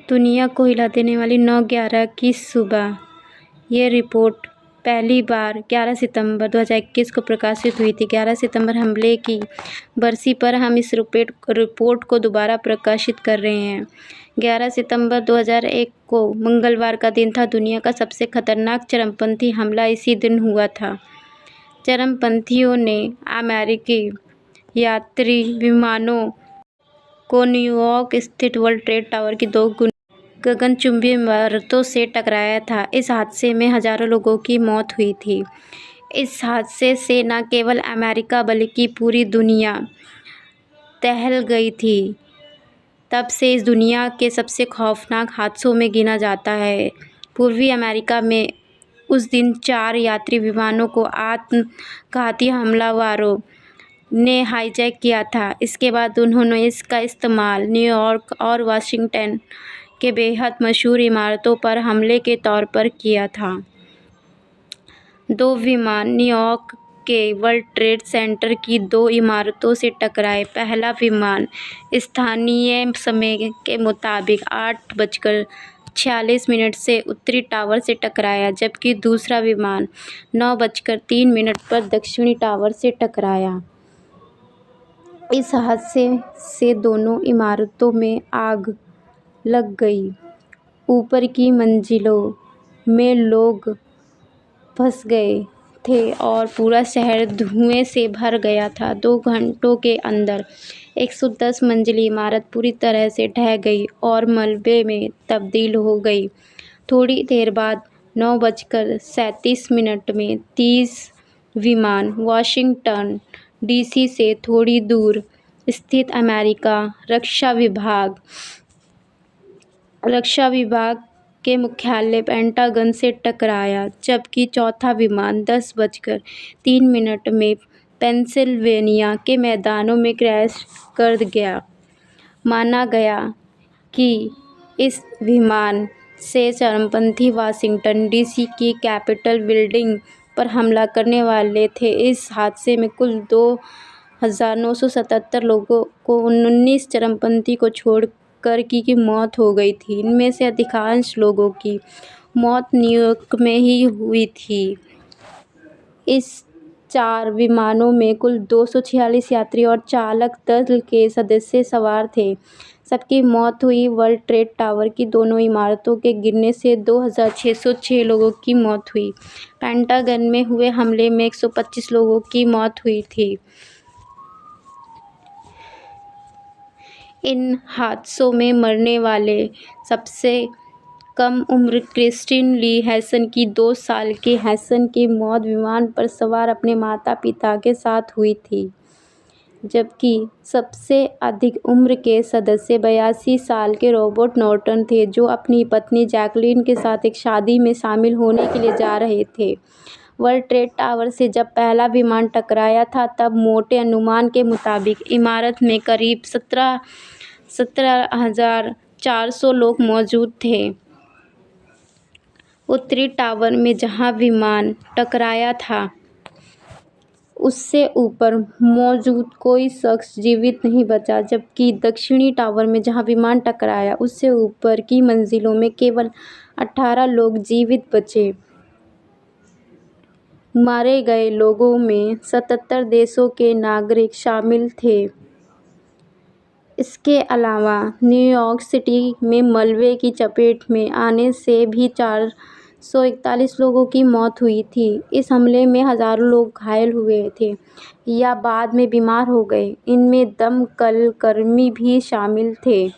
दुनिया को हिला देने वाली 9/11 की सुबह। ये रिपोर्ट पहली बार 11 सितंबर 2021 को प्रकाशित हुई थी। 11 सितंबर हमले की बरसी पर हम इस रिपोर्ट को दोबारा प्रकाशित कर रहे हैं। 11 सितंबर 2001 को मंगलवार का दिन था। दुनिया का सबसे खतरनाक चरमपंथी हमला इसी दिन हुआ था। चरमपंथियों ने अमेरिकी यात्री विमानों को न्यूयॉर्क स्थित वर्ल्ड ट्रेड टावर की 2 गगनचुंबी इमारतों से टकराया था। इस हादसे में हजारों लोगों की मौत हुई थी। इस हादसे से न केवल अमेरिका बल्कि पूरी दुनिया दहल गई थी। तब से इस दुनिया के सबसे खौफनाक हादसों में गिना जाता है। पूर्वी अमेरिका में उस दिन 4 यात्री विमानों को आत्मघाती हमलावरों ने हाईजैक किया था। इसके बाद उन्होंने इसका इस्तेमाल न्यूयॉर्क और वाशिंगटन के बेहद मशहूर इमारतों पर हमले के तौर पर किया था। 2 विमान न्यूयॉर्क के वर्ल्ड ट्रेड सेंटर की 2 इमारतों से टकराए। पहला विमान स्थानीय समय के मुताबिक 8:46 से उत्तरी टावर से टकराया, जबकि दूसरा विमान 9:03 पर दक्षिणी टावर से टकराया। इस हादसे से दोनों इमारतों में आग लग गई। ऊपर की मंजिलों में लोग फंस गए थे और पूरा शहर धुएं से भर गया था। 2 घंटों के अंदर 110 मंजिली इमारत पूरी तरह से ढह गई और मलबे में तब्दील हो गई। थोड़ी देर बाद 9:37 में 30 विमान वाशिंगटन डीसी से थोड़ी दूर स्थित अमेरिका रक्षा विभाग के मुख्यालय पेंटागन से टकराया, जबकि चौथा विमान 10:03 में पेंसिल्वेनिया के मैदानों में क्रैश कर गया। माना गया कि इस विमान से चरमपंथी वाशिंगटन डीसी की कैपिटल बिल्डिंग पर हमला करने वाले थे। इस हादसे में कुल 2,977 लोगों को 19 चरमपंथी को छोड़कर की मौत हो गई थी। इनमें से अधिकांश लोगों की मौत न्यूयॉर्क में ही हुई थी। इस 4 विमानों में कुल 246 यात्री और चालक दल के सदस्य सवार थे। सबकी मौत हुई। वर्ल्ड ट्रेड टावर की दोनों इमारतों के गिरने से 2,606 लोगों की मौत हुई। पेंटागन में हुए हमले में 125 लोगों की मौत हुई थी। इन हादसों में मरने वाले सबसे कम उम्र क्रिस्टिन ली हैसन की 2 साल की हैसन की मौत विमान पर सवार अपने माता-पिता के साथ हुई थी, जबकि सबसे अधिक उम्र के सदस्य 82 साल के रॉबर्ट नॉर्टन थे, जो अपनी पत्नी जैकलीन के साथ एक शादी में शामिल होने के लिए जा रहे थे। वर्ल्ड ट्रेड टावर से जब पहला विमान टकराया था, तब मोटे अनुमान के मुताबिक इमारत में करीब 17,400 लोग मौजूद थे। उत्तरी टावर में जहां विमान टकराया था, उससे ऊपर मौजूद कोई शख्स जीवित नहीं बचा, जबकि दक्षिणी टावर में जहां विमान टकराया, उससे ऊपर की मंजिलों में केवल 18 लोग जीवित बचे। मारे गए लोगों में 77 देशों के नागरिक शामिल थे। इसके अलावा न्यूयॉर्क सिटी में मलबे की चपेट में आने से भी 441 लोगों की मौत हुई थी। इस हमले में हजारों लोग घायल हुए थे या बाद में बीमार हो गए। इनमें दमकल कर्मी भी शामिल थे।